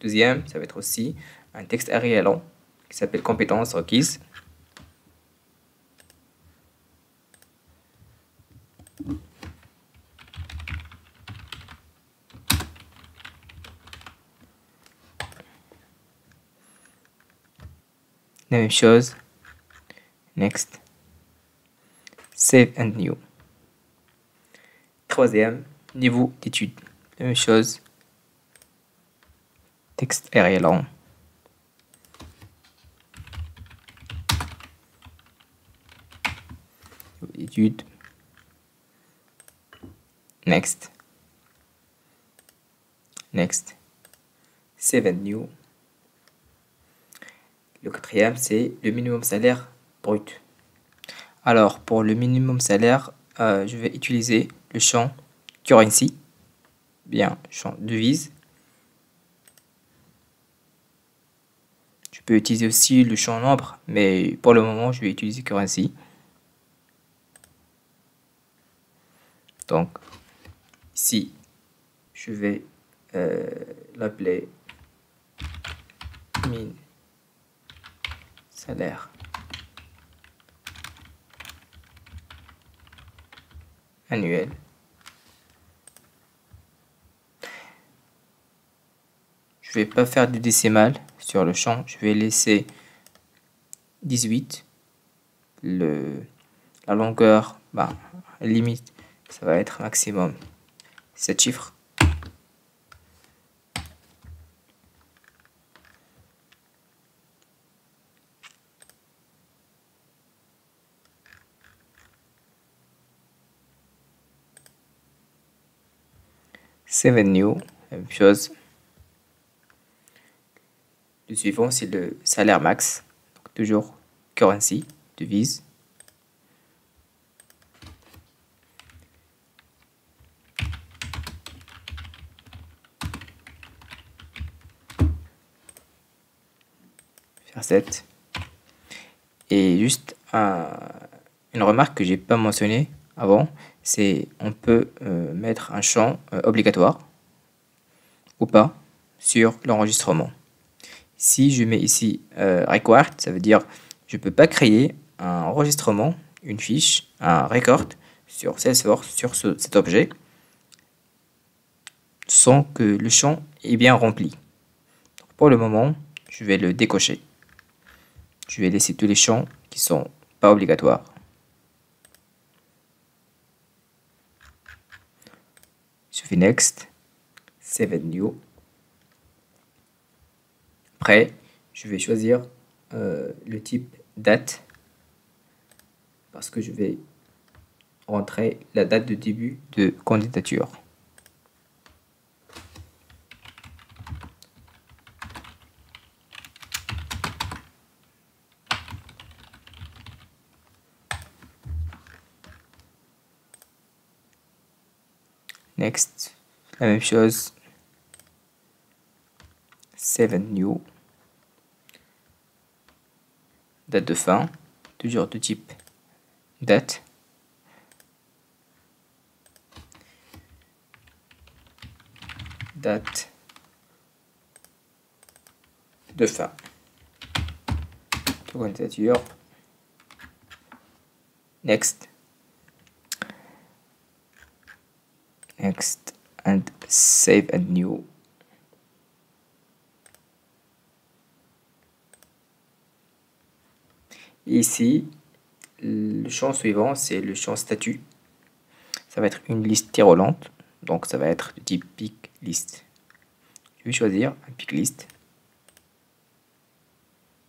Deuxième, ça va être aussi un texte array long qui s'appelle compétences requises. La même chose. Next. Save and new. Troisième, niveau d'étude. La même chose. Texte array long. Étude. Next. Next. Save and new. Le quatrième, c'est le minimum salaire brut. Alors, pour le minimum salaire, je vais utiliser le champ currency, bien, champ devise. Je peux utiliser aussi le champ nombre, mais pour le moment, je vais utiliser currency. Donc, ici, je vais l'appeler min salaire annuel. Je vais pas faire de décimales sur le champ, je vais laisser 18. La longueur, limite, ça va être maximum 7 chiffres. Save and new, la même chose. Le suivant, c'est le salaire max. Donc, toujours currency, devise. Faire 7. Et juste une remarque que j'ai pas mentionnée avant, c'est on peut mettre un champ obligatoire ou pas sur l'enregistrement. Si je mets ici required, ça veut dire je ne peux pas créer un enregistrement, une fiche, un record sur Salesforce, sur cet objet, sans que le champ est bien rempli. Donc, pour le moment, je vais le décocher. Je vais laisser tous les champs qui ne sont pas obligatoires. Je fais Next, Save and New. Après, je vais choisir le type date parce que je vais rentrer la date de début de candidature. Next, la même chose. Save and new. Date de fin, toujours de type date. Date de fin. Candidature. Next. Next and save and new. Ici, le champ suivant, c'est le champ statut. Ça va être une liste tirolante, donc ça va être de type pick list. Je vais choisir un pick list.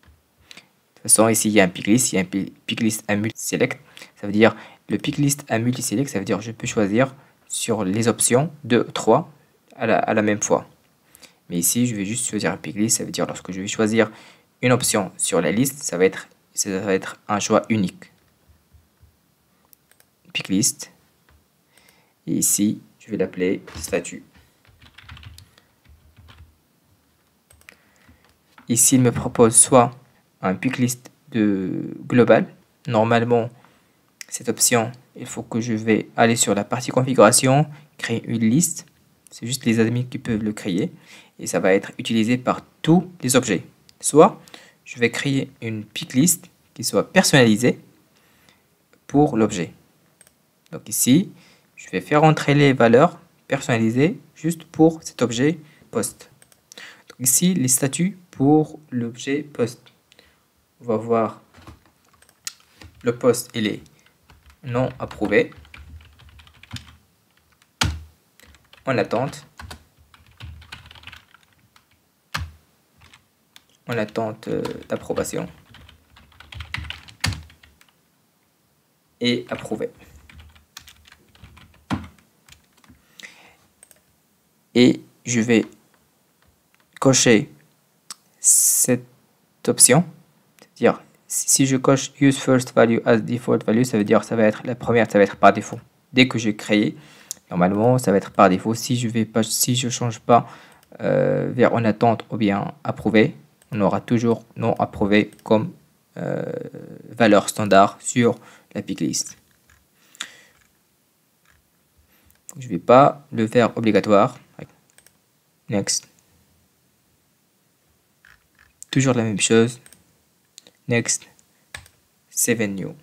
De toute façon, ici, il y a un pick list, il y a un pick list à multi-select. Ça veut dire, le pick list à multi-select, ça veut dire je peux choisir sur les options 2, 3 à la même fois. Mais ici, je vais juste choisir un pick list, ça veut dire lorsque je vais choisir une option sur la liste, ça va être un choix unique. Pick list. Et ici, je vais l'appeler statut. Ici, il me propose soit un pick list de global. Normalement, cette option, il faut que je vais aller sur la partie configuration, créer une liste. C'est juste les admins qui peuvent le créer. Et ça va être utilisé par tous les objets. Soit je vais créer une pick list qui soit personnalisée pour l'objet. Donc ici, je vais faire entrer les valeurs personnalisées juste pour cet objet post. Donc ici, les statuts pour l'objet post. On va voir le post, il est non approuvé, en attente, d'approbation et approuvé. Et je vais cocher cette option, c'est-à-dire si je coche use first value as default value, ça veut dire ça va être la première, ça va être par défaut. Dès que j'ai créé, normalement ça va être par défaut. Si je change pas vers en attente ou bien approuvé, on aura toujours non approuvé comme valeur standard sur la pick list. Je vais pas le faire obligatoire. Next. Toujours la même chose. Next. Save and new.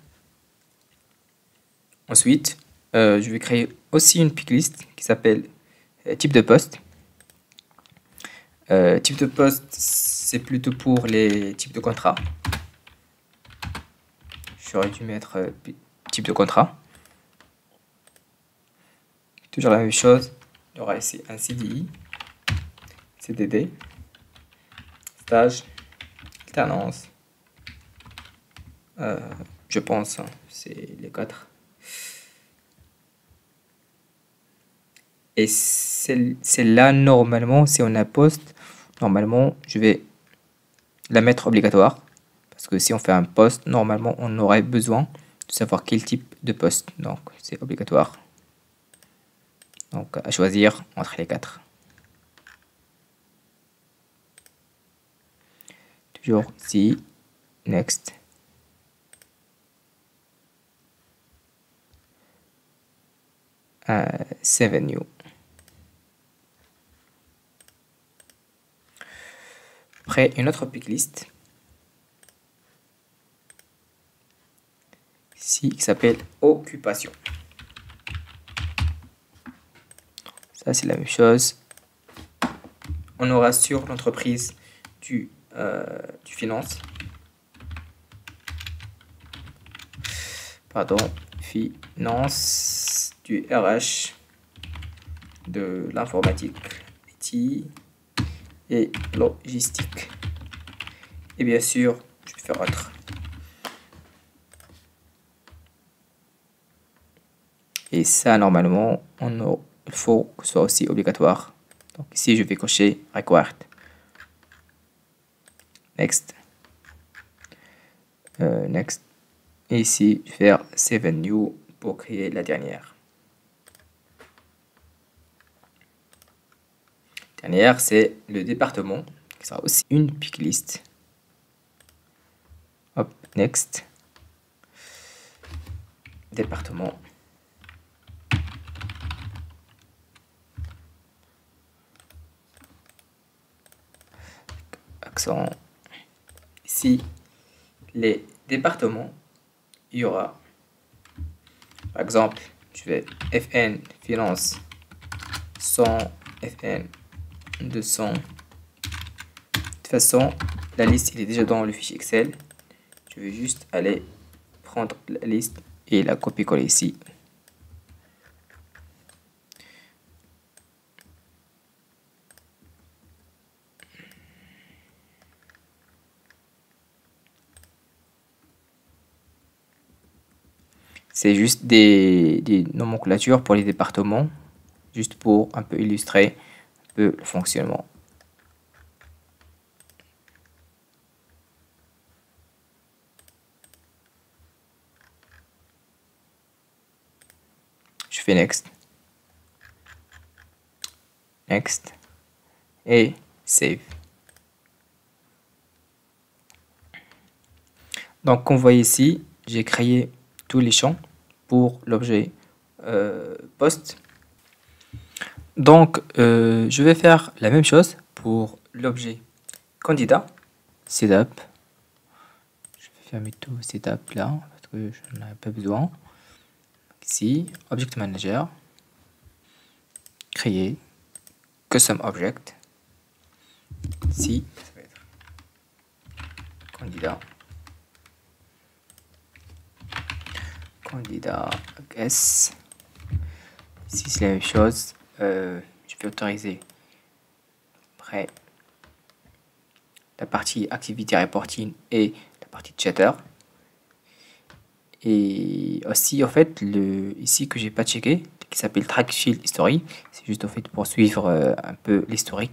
Ensuite, je vais créer aussi une pick list qui s'appelle type de poste. Type de poste, c'est plutôt pour les types de contrats. J'aurais dû mettre type de contrat. Toujours la même chose. Il y aura ici un CDI, CDD, stage, alternance. Je pense, c'est les 4. Et celle-là, normalement, si on a poste, normalement, je vais la mettre obligatoire. Parce que si on fait un poste, normalement, on aurait besoin de savoir quel type de poste. Donc, c'est obligatoire. Donc, à choisir entre les 4. Toujours ici, next. Save and new. Après, une autre pick list ici qui s'appelle occupation. Ça, c'est la même chose. On aura sur l'entreprise du finance. Pardon, finance, du RH, de l'informatique, IT et logistique. Et bien sûr, je vais faire autre. Et ça, normalement, il faut que ce soit aussi obligatoire. Donc ici, je vais cocher required. Next. Next. Et ici, je vais faire save and new pour créer la dernière. Dernière, c'est le département, qui sera aussi une pick list. Hop, next. Département. Accent. Ici, les départements, il y aura, par exemple, je vais FN finance 100, FN 200. De toute façon, la liste il est déjà dans le fichier Excel. Je vais juste aller prendre la liste et la copier-coller ici. C'est juste des nomenclatures pour les départements, juste pour un peu illustrer un peu le fonctionnement. Je fais next. Next. Et save. Donc, comme vous voyez ici, j'ai créé tous les champs pour l'objet post. Donc, je vais faire la même chose pour l'objet candidat. Setup. Je vais fermer tout setup là parce que je n'en ai pas besoin. Ici, Object Manager. Créer. Custom Object. Ici, ça va être candidat. Candidat S. Ici, c'est la même chose. Je vais autoriser après la partie Activity Reporting et la partie Chatter. Et aussi, en fait, ici que j'ai pas checké, qui s'appelle Track Field History, c'est juste en fait pour suivre un peu l'historique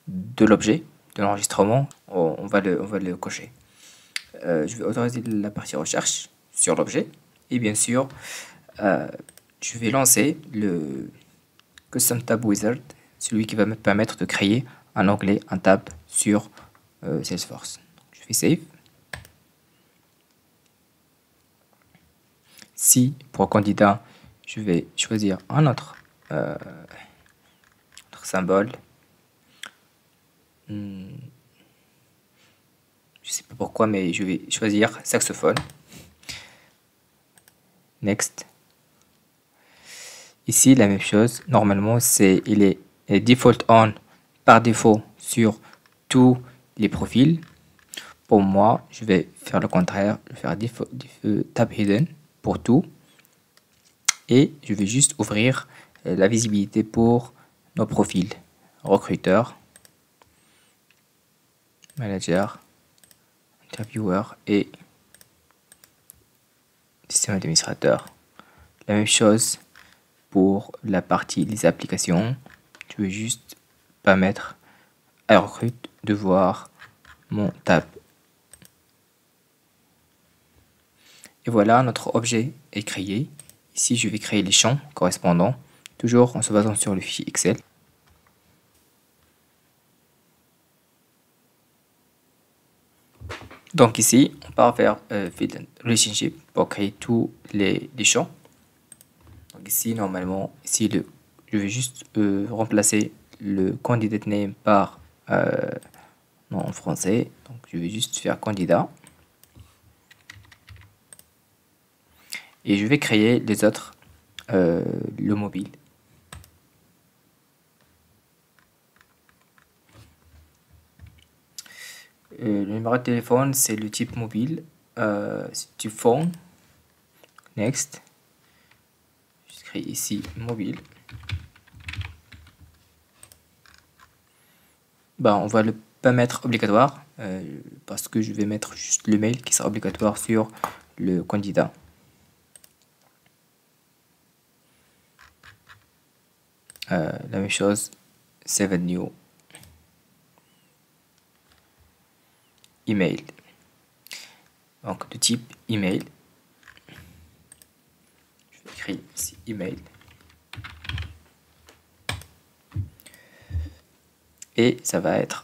de l'objet, de l'enregistrement. On va le cocher. Je vais autoriser la partie recherche sur l'objet. Et bien sûr, je vais lancer le Custom Tab Wizard, celui qui va me permettre de créer un onglet, un tab sur Salesforce. Je fais Save. Si pour candidat, je vais choisir un autre symbole. Je sais pas pourquoi, mais je vais choisir saxophone. Next. Ici, la même chose. Normalement, il est default on par défaut sur tous les profils. Pour moi, je vais faire le contraire. Je vais faire tab hidden pour tout. Et je vais juste ouvrir la visibilité pour nos profils. Recruteur, manager, interviewer et système administrateur. La même chose pour la partie les applications. Je vais juste permettre à Recruit de voir mon tab. Et voilà, notre objet est créé. Ici, je vais créer les champs correspondants, toujours en se basant sur le fichier Excel. Donc ici, on part vers Field Relationship pour créer tous les champs. Donc ici, normalement, ici, je vais juste remplacer le candidate name par nom en français. Donc je vais juste faire candidat. Et je vais créer les autres, le mobile. Le numéro de téléphone, c'est le type mobile. C'est type phone. Next. Je crée ici mobile. Ben, on va le pas mettre obligatoire parce que je vais mettre juste le mail qui sera obligatoire sur le candidat. La même chose, save new email. Donc de type email. Je vais écrire ici email. Et ça va être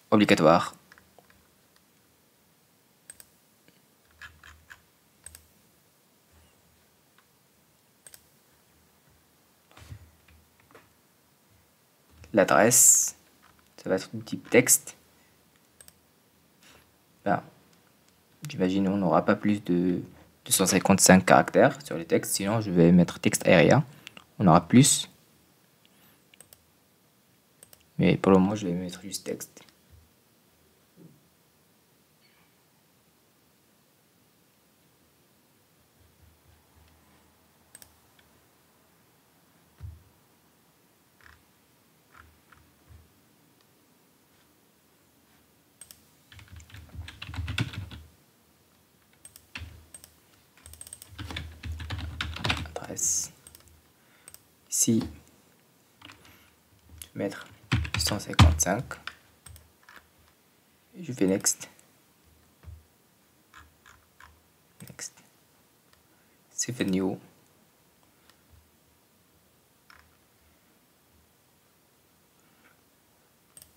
obligatoire. L'adresse, ça va être du type texte. Ben, j'imagine on n'aura pas plus de 255 caractères sur le texte, sinon je vais mettre texte area. On aura plus. Mais pour le moment, je vais mettre juste texte. Adresse. Ici, je vais mettre 155. Je fais next. Next. Save new.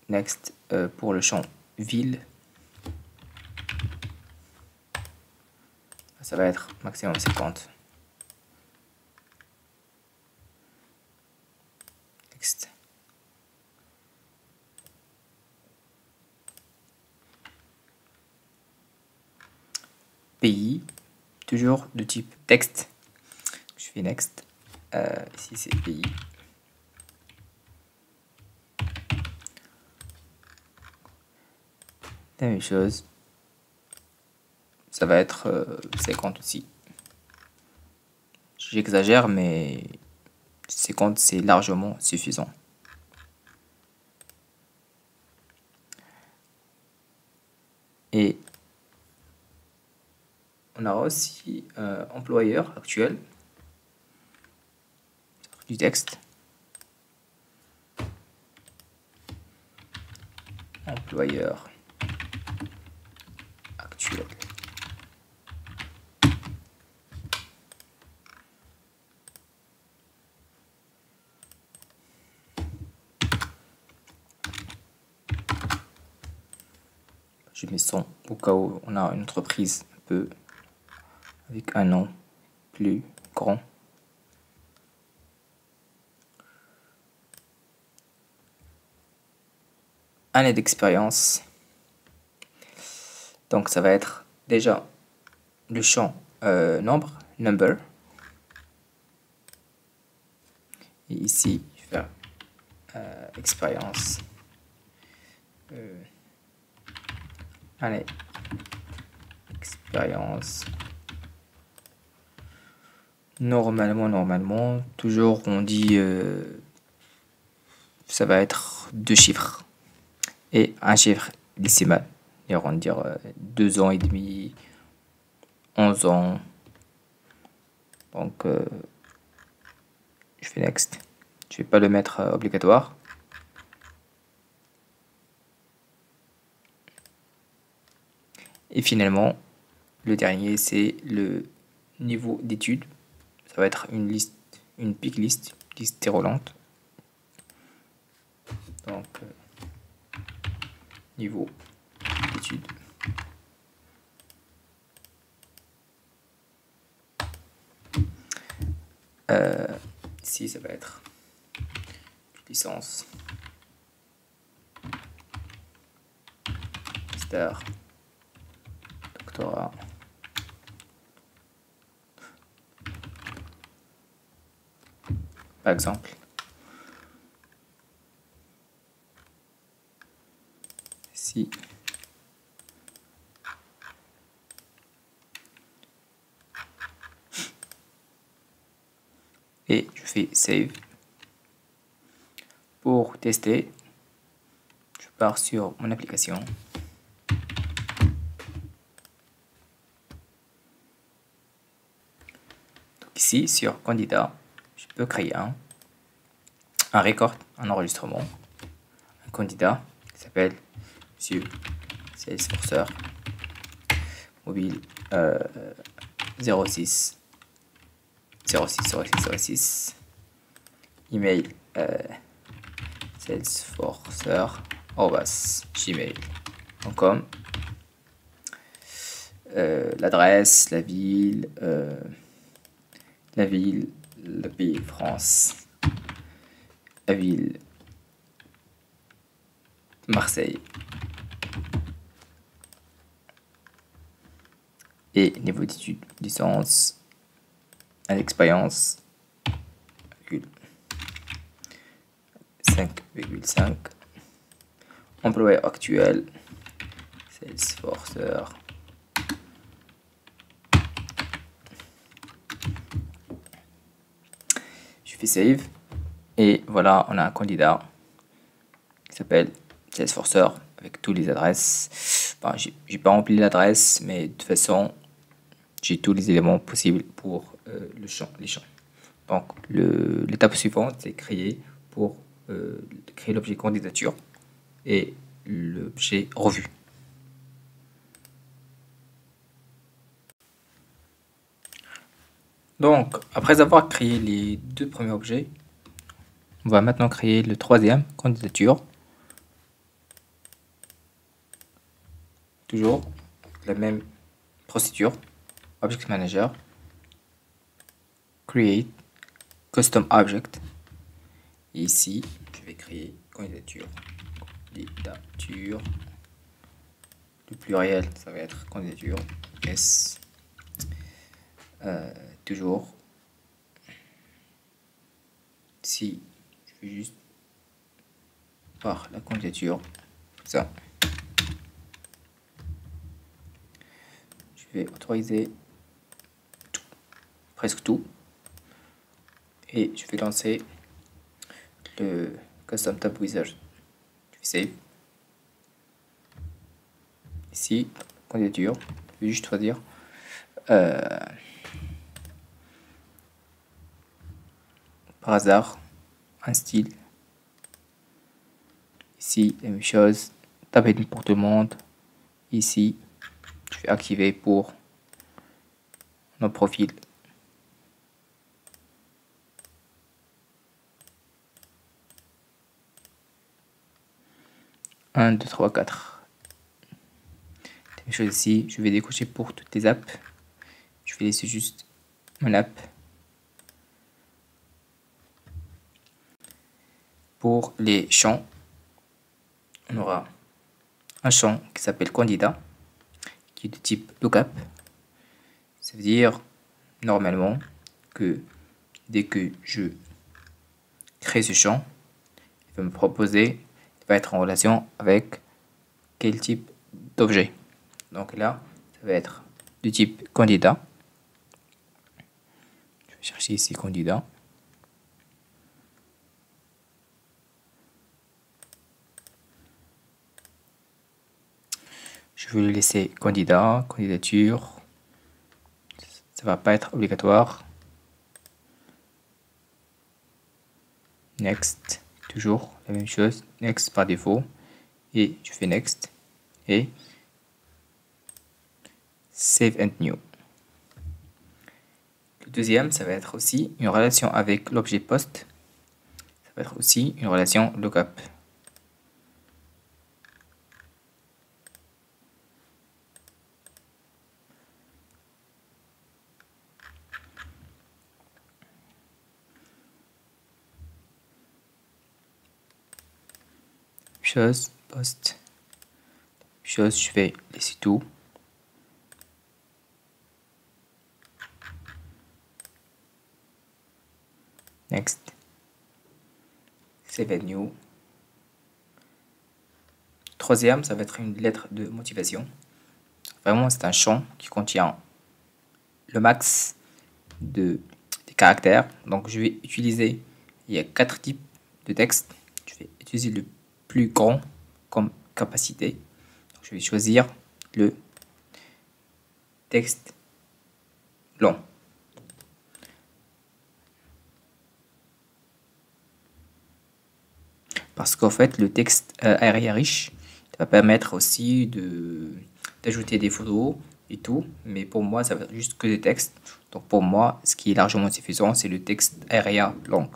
Next pour le champ ville. Ça va être maximum 50. pays, toujours de type texte. Je fais next. Ici c'est pays. La même chose. Ça va être 50 aussi. J'exagère, mais 50 c'est largement suffisant. Et on aura aussi employeur actuel du texte. Employeur actuel. Je mets 100 au cas où on a une entreprise un peu avec un nom plus grand. Année d'expérience. Donc ça va être déjà le champ nombre, number. Et ici, je vais faire expérience. Année expérience. Normalement, toujours on dit ça va être 2 chiffres et un chiffre décimal. Et on va dire 2 ans et demi, 11 ans. Donc je fais next. Je vais pas le mettre obligatoire. Et finalement, le dernier c'est le niveau d'études. Ça va être une liste, une pick list déroulante. Donc niveau d'études. Ici ça va être licence, master, doctorat, par exemple. Ici et je fais save. Pour tester, je pars sur mon application. Donc ici, sur candidat, je peux créer un record, un enregistrement, un candidat qui s'appelle Monsieur Salesforce mobile 06 06 email salesforcer@gmail.com. L'adresse, la ville, le pays France, la ville Marseille. Et niveau d'études, licence, à l'expérience, 5,5. Employeur actuel, Salesforcer. Je fais save. Et voilà, on a un candidat qui s'appelle Salesforcer avec toutes les adresses. Enfin, j'ai pas rempli l'adresse, mais de toute façon, j'ai tous les éléments possibles pour les champs. Donc, l'étape suivante, c'est créer l'objet candidature et l'objet revue. Donc, après avoir créé les 2 premiers objets, on va maintenant créer le 3e, candidature. Toujours la même procédure. Object Manager, Create, Custom Object. Et ici, je vais créer candidature. Le pluriel, ça va être candidature. S. toujours, si je vais juste voir la candidature, ça, je vais autoriser presque tout et je vais lancer le Custom Tab Wizard. Je vais save. Ici, candidature, je vais juste choisir par hasard un style. Ici, la même chose, tab heading pour tout le monde. Ici, je vais activer pour nos profils. 1, 2, 3, 4. La même chose ici, je vais décocher pour toutes les apps. Je vais laisser juste mon app. Pour les champs, on aura un champ qui s'appelle candidat, qui est de type lookup. Ça veut dire normalement que dès que je crée ce champ, il va me proposer, il va être en relation avec quel type d'objet. Donc là, ça va être du type candidat. Je vais chercher ici candidat. Je vais le laisser candidat, candidature. Ça va pas être obligatoire. Next, toujours la même chose. Next par défaut. Et je fais next. Et save and new. Le deuxième, ça va être aussi une relation avec l'objet post. Ça va être aussi une relation lookup. Chose, post, chose, je vais laisser tout. Next. Save and new. Troisième, ça va être une lettre de motivation. Vraiment, c'est un champ qui contient le max des caractères. Donc, je vais utiliser, il y a 4 types de texte. Je vais utiliser le plus grand comme capacité. Donc, je vais choisir le texte long. Parce qu'en fait, le texte aérien riche va permettre aussi d'ajouter des photos et tout. Mais pour moi, ça va être juste que des textes. Donc pour moi, ce qui est largement suffisant, c'est le texte aérien long.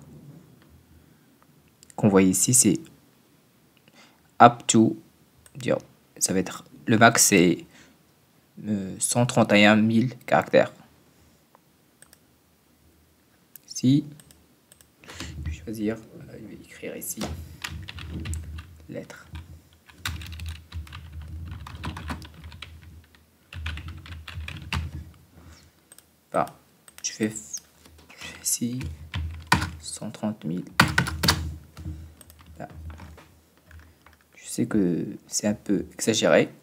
Qu'on voit ici, c'est up to, ça va être le max, c'est 131 000 caractères. Ici, je vais choisir, je vais écrire ici lettre. Je fais ici 130 000. Là. Je sais que c'est un peu exagéré.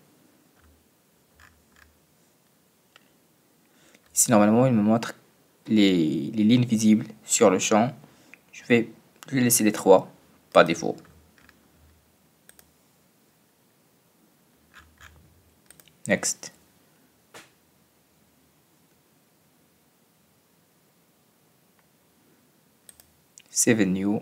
Ici, normalement, il me montre les lignes visibles sur le champ. Je vais laisser les 3 par défaut. Next. Save and new.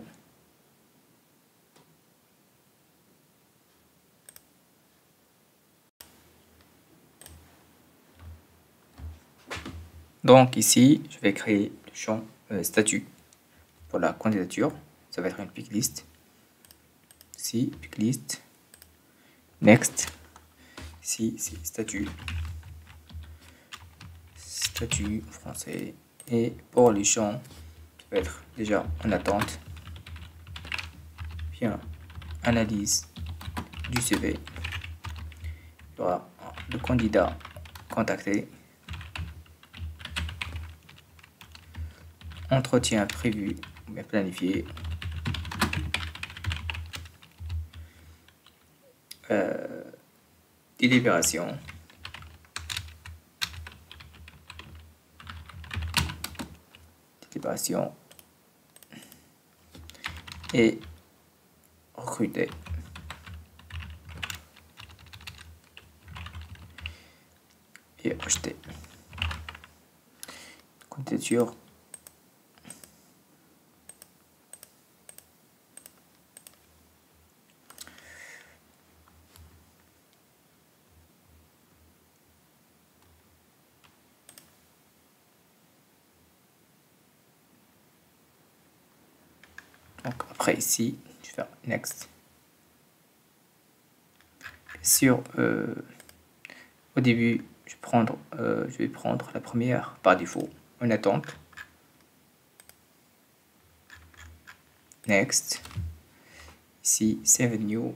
Donc ici, je vais créer le champ statut pour la candidature. Ça va être une pick list. Ici, pick list. Next. Ici, c'est statut. Statut en français. Et pour les champs, ça va être déjà en attente. Bien, analyse du CV. Il y aura le candidat contacté. entretien prévu ou bien planifié. Délibération. Délibération. Et recruter. Et rejeter. Candidature. Donc après ici, je vais faire next. Sur au début, je vais prendre la première par défaut en attente. Next. Ici, save new.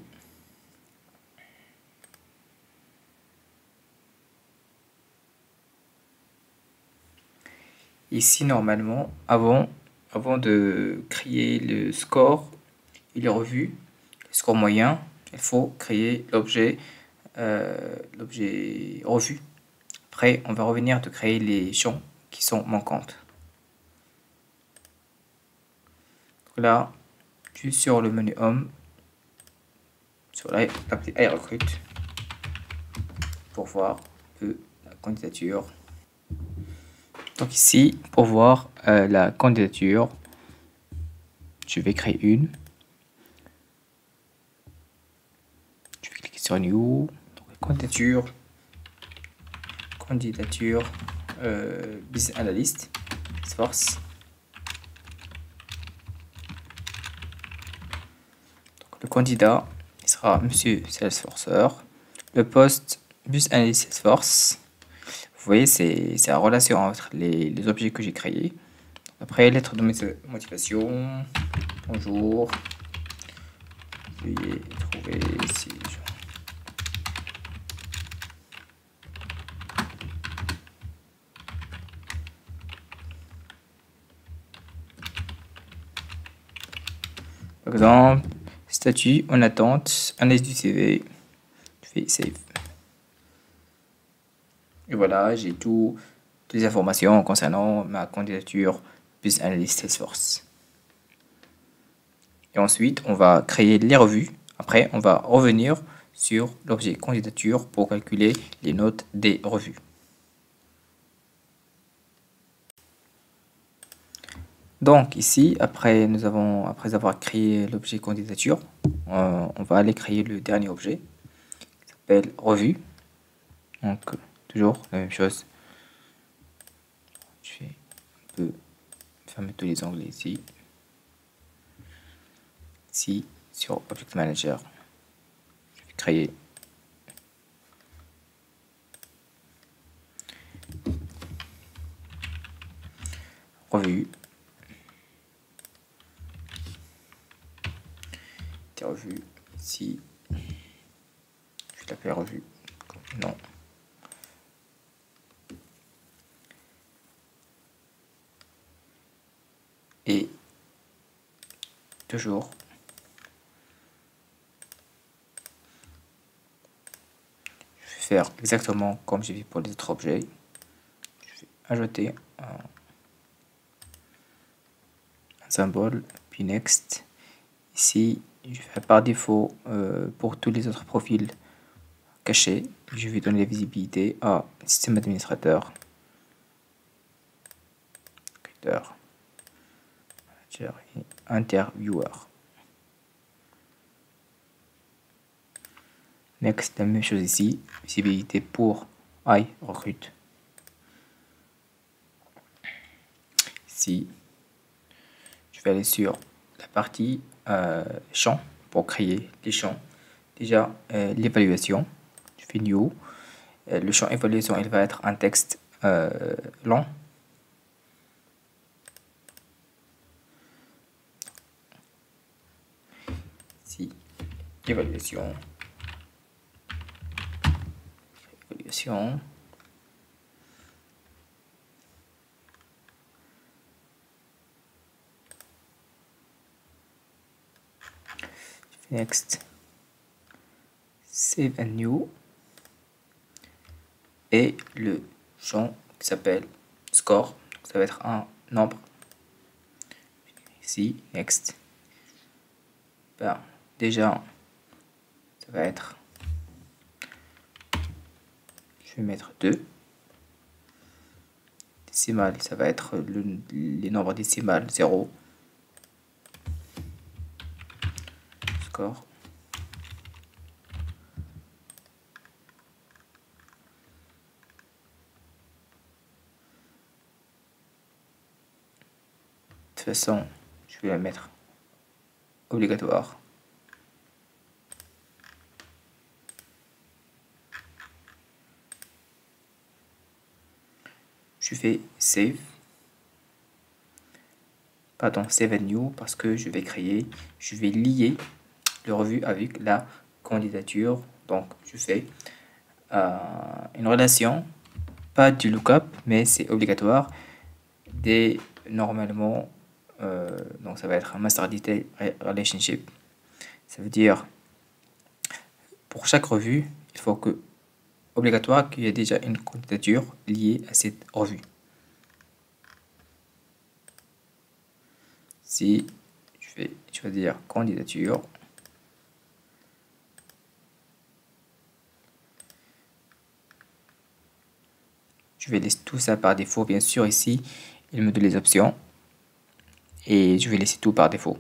Ici, normalement, avant de créer le score et les revues, le score moyen, il faut créer l'objet revue. Après, on va revenir de créer les champs qui sont manquantes. Donc là, juste sur le menu Home, sur l'appli iRecruit, pour voir un peu la candidature. Donc ici, pour voir la candidature, je vais créer une. Je vais cliquer sur New. Donc, candidature Business Analyst, Salesforce. Donc, le candidat il sera Monsieur Salesforcer. Le poste Business Analyst Salesforce. Vous voyez, c'est la relation entre les objets que j'ai créés. Après, lettre de motivation. Bonjour. Veuillez trouver ici. Par exemple, statut en attente, analyse du CV. Je fais save. Et voilà, j'ai toutes les informations concernant ma candidature Business Analyst Salesforce. Et ensuite, on va créer les revues. Après, on va revenir sur l'objet candidature pour calculer les notes des revues. Donc ici, après avoir créé l'objet candidature, on va aller créer le dernier objet qui s'appelle revue. Donc toujours la même chose. Je vais un peu fermer tous les onglets ici. Ici, sur Object Manager, je vais créer revue. Revue ici, je vais l'appeler revue. Non. Et toujours je vais faire exactement comme j'ai fait pour les autres objets. Je vais ajouter un symbole, puis next. Ici, je vais faire par défaut pour tous les autres profils cachés. Je vais donner la visibilité à système administrateur, recruteur, manager et intervieweur. Next, la même chose ici, visibilité pour iRecruit. Ici, je vais aller sur la partie champs pour créer les champs. Déjà, l'évaluation, je fais new. Le champ évaluation, il va être un texte long. Ici, évaluation. Évaluation. Next. Save and new. Et le champ qui s'appelle score. Ça va être un nombre. Ici, next. Ben, déjà, ça va être. Je vais mettre 2. Décimal, ça va être les nombres décimales 0. Score. De toute façon, je vais la mettre obligatoire. Je fais save. Pardon, save and new parce que je vais lier le revu avec la candidature. Donc, je fais une relation, pas du lookup, mais c'est obligatoire. Dès normalement, donc ça va être un master detail relationship. Ça veut dire pour chaque revue, il faut que obligatoire qu'il y ait déjà une candidature liée à cette revue. Si je vais choisir candidature, je vais laisser tout ça par défaut. Bien sûr, ici, il me donne les options et je vais laisser tout par défaut.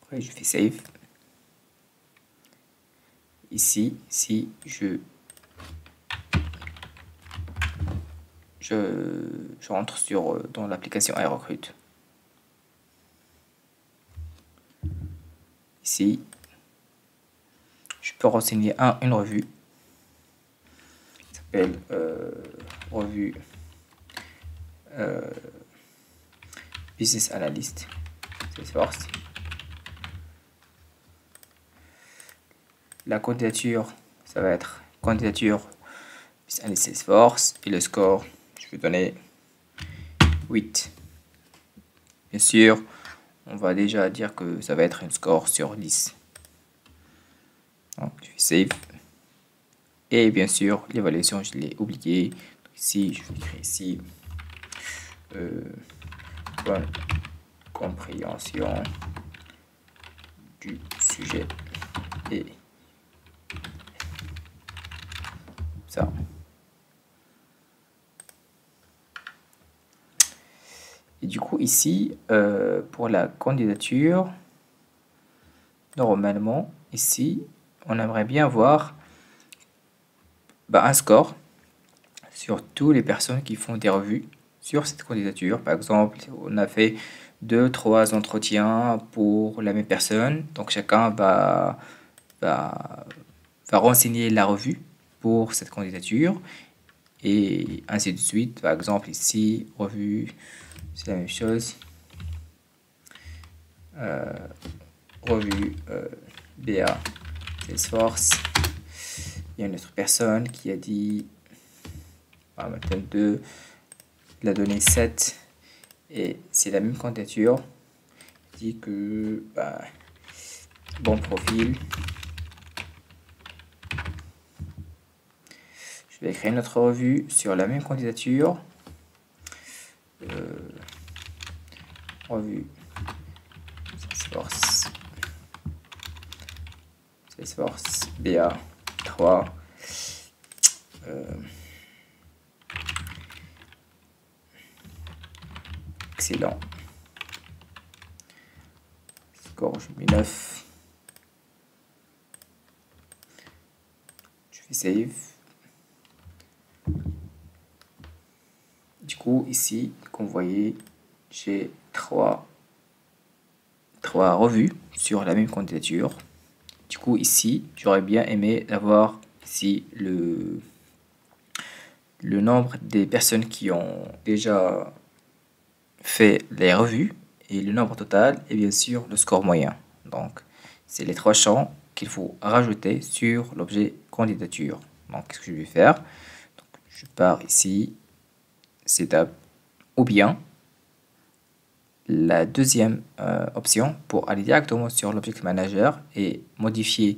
Après, je fais save. Ici, si je rentre dans l'application iRecruit. Ici, je peux renseigner une revue. Ça s'appelle revue Business Analyst. Salesforce. La candidature, ça va être candidature Business Analyst Salesforce et le score, je vais donner 8. Bien sûr, on va déjà dire que ça va être un score sur 10. Donc, je fais save. Et bien sûr, l'évaluation, je l'ai oublié. Donc, ici, je vais écrire ici bonne compréhension du sujet et ça. Et du coup, ici, pour la candidature, normalement, ici, on aimerait bien voir un score sur toutes les personnes qui font des revues sur cette candidature. Par exemple, on a fait 2-3 entretiens pour la même personne. Donc, chacun va renseigner la revue pour cette candidature. Et ainsi de suite. Par exemple, ici, revue, c'est la même chose. Revue BA Salesforce. Il y a une autre personne qui a dit maintenant 2, il a donné 7 et c'est la même candidature. Il dit que bon profil. Je vais créer une autre revue sur la même candidature. Revue Salesforce BA 3. Excellent. Score, je mets 9. Je fais save. Du coup, ici, comme vous voyez, j'ai 3 revues sur la même candidature. Du coup, ici, j'aurais bien aimé avoir ici le nombre des personnes qui ont déjà fait les revues et le nombre total et bien sûr le score moyen. Donc, c'est les 3 champs qu'il faut rajouter sur l'objet candidature. Donc, qu'est-ce que je vais faire? Donc, je pars ici, setup, ou bien la deuxième option pour aller directement sur l'Object Manager et modifier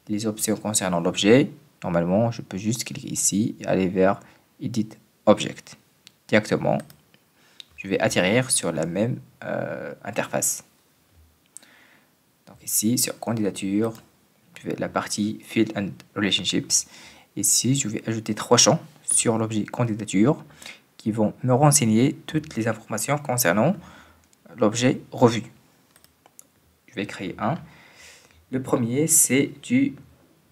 les options concernant l'objet. Normalement, je peux juste cliquer ici et aller vers Edit Object. Directement, je vais atterrir sur la même interface. Donc ici, sur candidature, je vais la partie Field and Relationships. Ici, je vais ajouter 3 champs sur l'objet candidature qui vont me renseigner toutes les informations concernant l'objet revu. Je vais créer un. Le premier, c'est du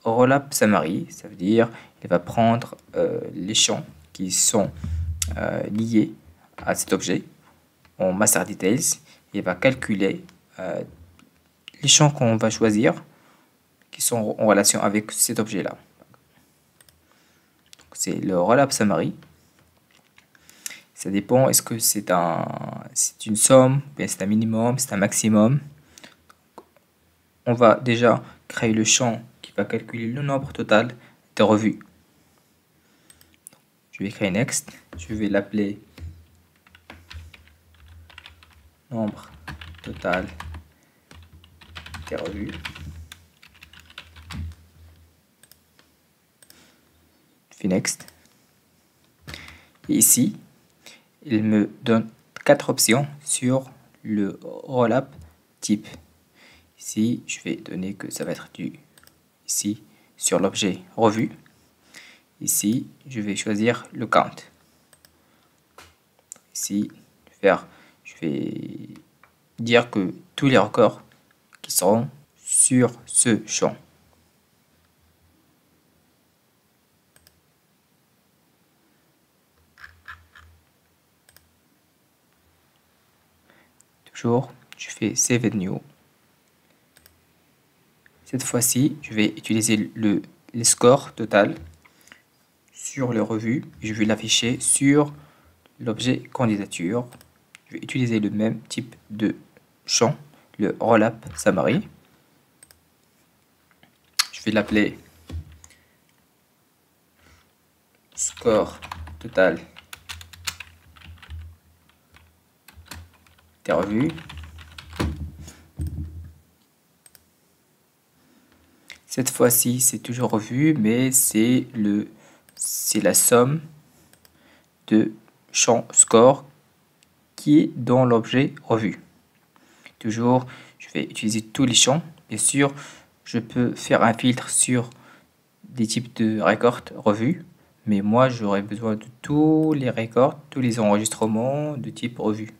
Rollup Summary. Ça veut dire qu'il va prendre les champs qui sont liés à cet objet en Master Details. Et va calculer les champs qu'on va choisir qui sont en relation avec cet objet-là. C'est le Rollup Summary. Ça dépend, est-ce que c'est une somme, bien c'est un minimum, c'est un maximum. On va déjà créer le champ qui va calculer le nombre total de revues. Je vais créer Next, je vais l'appeler nombre total des revues. Je fais Next. Et ici, il me donne 4 options sur le rollup type. Ici, je vais donner que ça va être du ici sur l'objet revu. Ici, je vais choisir le count. Ici, je vais dire que tous les records qui seront sur ce champ. Toujours, je fais Save and New. Cette fois-ci, je vais utiliser le score total sur les revues et je vais l'afficher sur l'objet candidature. Je vais utiliser le même type de champ, le Rollup Summary. Je vais l'appeler score total des revues. Cette fois-ci, c'est toujours revu, mais c'est la somme de champ score qui est dans l'objet revu. Toujours, je vais utiliser tous les champs. Bien sûr, je peux faire un filtre sur des types de records revus, mais moi, j'aurais besoin de tous les records, tous les enregistrements de type revu.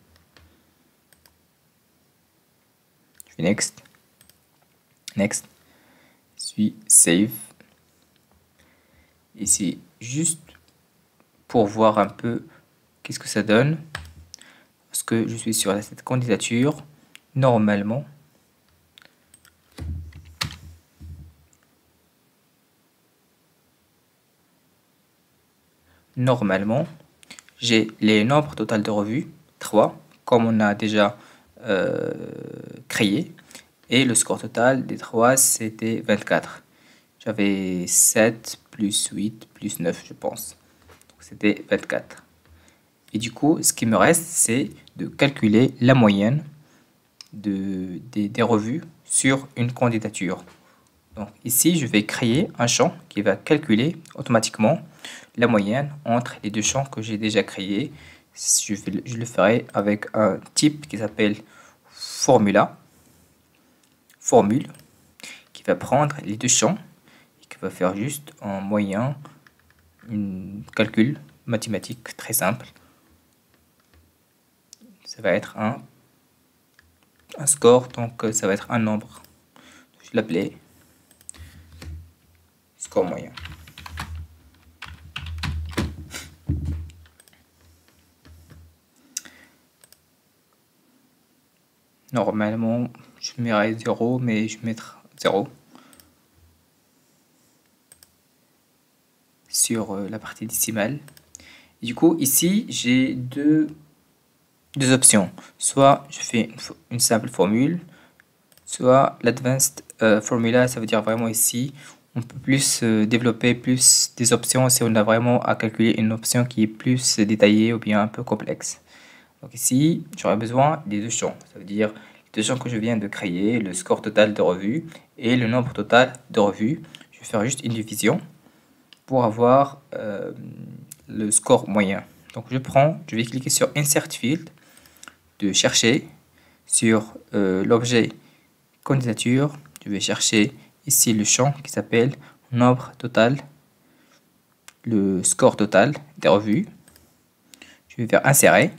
Je fais Next. Next. Puis Save. Ici, juste pour voir un peu qu'est-ce que ça donne. Parce que je suis sur cette candidature. Normalement, j'ai les nombres total de revues, 3, comme on a déjà créé. Et le score total des 3, c'était 24. J'avais 7 plus 8 plus 9, je pense. Donc c'était 24. Et du coup, ce qui me reste, c'est de calculer la moyenne des revues sur une candidature. Donc ici, je vais créer un champ qui va calculer automatiquement la moyenne entre les deux champs que j'ai déjà créés. Je le ferai avec un type qui s'appelle formule, qui va prendre les deux champs et qui va faire juste en moyen un calcul mathématique très simple. Ça va être un score, donc ça va être un nombre. Je l'appelais score moyen. Normalement, je mettrais 0, mais je vais mettre 0 sur la partie décimale. Et du coup, ici, j'ai deux options. Soit je fais une simple formule, soit l'Advanced formula, ça veut dire vraiment ici, on peut plus développer plus des options si on a vraiment à calculer une option qui est plus détaillée ou bien un peu complexe. Donc ici, j'aurai besoin des deux champs. Ça veut dire les deux champs que je viens de créer, le score total de revue et le nombre total de revues. Je vais faire juste une division pour avoir le score moyen. Donc je vais cliquer sur Insert Field, de chercher sur l'objet candidature. Je vais chercher ici le champ qui s'appelle nombre total, le score total des revues. Je vais faire insérer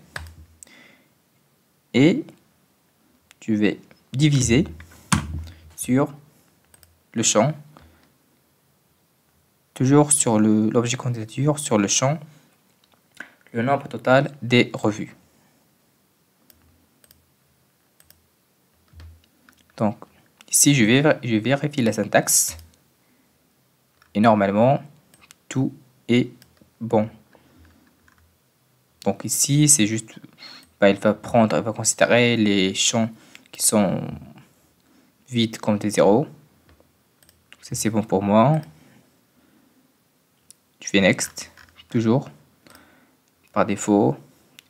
et je vais diviser sur le champ, toujours sur l'objet candidature, sur le champ, le nombre total des revues. Donc ici je vérifie la syntaxe et normalement tout est bon. Donc ici c'est juste, il va considérer les champs qui sont vides comme des zéros. Ça c'est bon pour moi. Je fais next, toujours par défaut,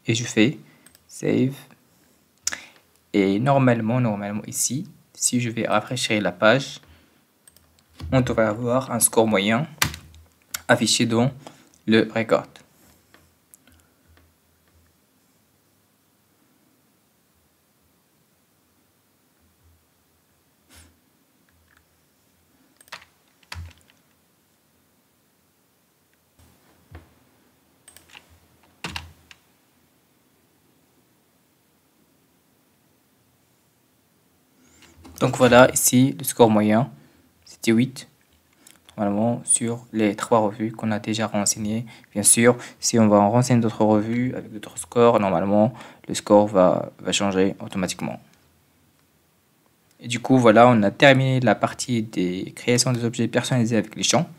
et je fais save. Et normalement ici, si je vais rafraîchir la page, on devrait avoir un score moyen affiché dans le record. Donc voilà, ici le score moyen, c'était 8. Normalement sur les 3 revues qu'on a déjà renseignées. Bien sûr, si on va en renseigner d'autres revues avec d'autres scores, normalement le score va changer automatiquement. Et du coup, voilà, on a terminé la partie des créations des objets personnalisés avec les champs.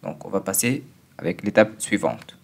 Donc on va passer avec l'étape suivante.